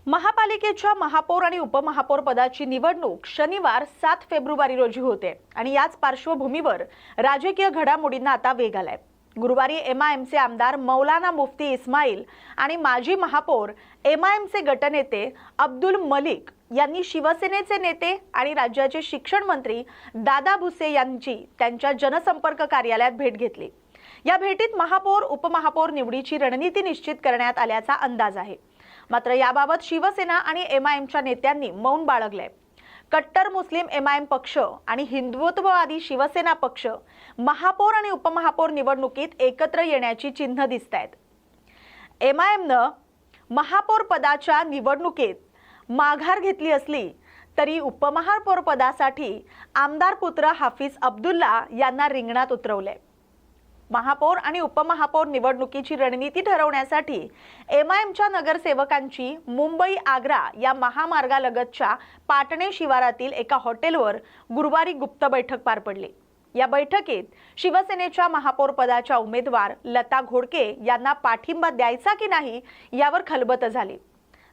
महापालिकेच्या महापौर आणि उपमहापौर पदाची निवडणूक शनिवार 7 फेब्रुवारी रोजी होते आणि याच पार्श्वभूमीवर राजकीय घडामोडींना आता वेग आलाय। गुरुवारी एमआयएमचे आमदार मौलाना मुफ्ती इस्माईल आणि माजी महापौर एमआयएमचे गटनेते अब्दुल मलिक यांनी शिवसेनेचे नेते आणि राज्याचे शिक्षण मंत्री दादा भुसे यांची त्यांच्या जनसंपर्क कार्यालयात भेट घेतली। या भेटीत महापौर उपमहापौर निवडीची रणनीती निश्चित करण्यात आल्याचा अंदाज आहे। मात्र याबाबत शिवसेना आणि एमआयएमच्या नेत्यांनी मौन बाळगले। कट्टर मुस्लिम एमआयएम पक्ष आणि हिंदुत्ववादी शिवसेना पक्ष महापौर आणि उपमहापौर निवडणुकीत एकत्र येण्याची चिन्ह दिसतायत। एमआयएमनं महापौर पदाच्या निवडणुकीत माघार घेतली असली तरी उपमहापौर पदासाठी आमदार पुत्र हाफिज अब्दुल्ला यांना रिंगणात उतरवले। महापौर आणि उपमहापौर निवडणुकीची रणनीती ठरवण्यासाठी एमआयएमच्या नगरसेवकांची मुंबई आग्रा या महामार्गालगतच्या पाटणे शिवारातील एका हॉटेलवर गुरुवारी गुप्त बैठक पार पडली। या बैठकीत शिवसेनेच्या महापौर पदाच्या उमेदवार लता घोडके यांना पाठिंबा द्यायचा की नाही यावर खलबत झाली।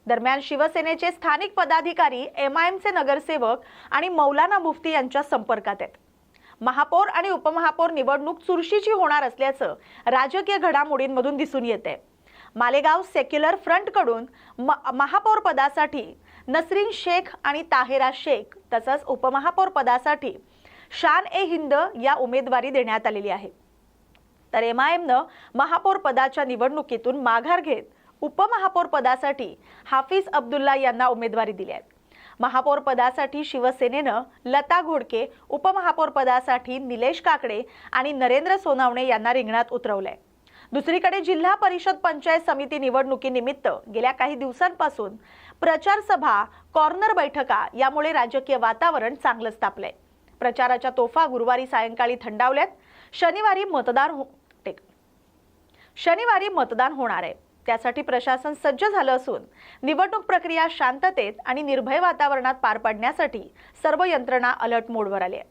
दरम्यान शिवसेनेचे स्थानिक पदाधिकारी एमआयएमचे नगरसेवक आणि मौलाना मुफ्ती यांच्या संपर्कात आहेत। महापौर आणि उपमहापौर निवडणूक चुरशीची होणार असल्याचं राजकीय घडामोडींमधून दिसून येते। मालेगाव सेक्युलर फ्रंटकडून महापौर पदासाठी नसरीन शेख आणि ताहेरा शेख तसंच उपमहापौर पदासाठी शान ए हिंद या उमेदवारी देण्यात आलेली आहे। तर एमआयएमनं महापौर पदाच्या निवडणुकीतून माघार घेत उपमहापौर पदासाठी हाफिज अब्दुल्ला यांना उमेदवारी दिली आहे। महापौर पदासाठी शिवसेनेनं लता घोडके, उपमहापौर पदासाठी निलेश काकडे आणि नरेंद्र सोनावणे यांना रिंगणात उतरवलंय। दुसरीकडे जिल्हा परिषद पंचायत समिती निवडणुकीनिमित्त गेल्या काही दिवसांपासून प्रचार सभा, कॉर्नर बैठका यामुळे राजकीय वातावरण चांगलंच तापलंय। प्रचाराच्या तोफा गुरुवारी सायंकाळी थंडावल्यात। शनिवारी मतदान होणार आहे, त्यासाठी प्रशासन सज्ज झालं असून निवडणूक प्रक्रिया शांततेत आणि निर्भय वातावरणात पार पाडण्यासाठी सर्व यंत्रणा अलर्ट मोडवर आली आहे।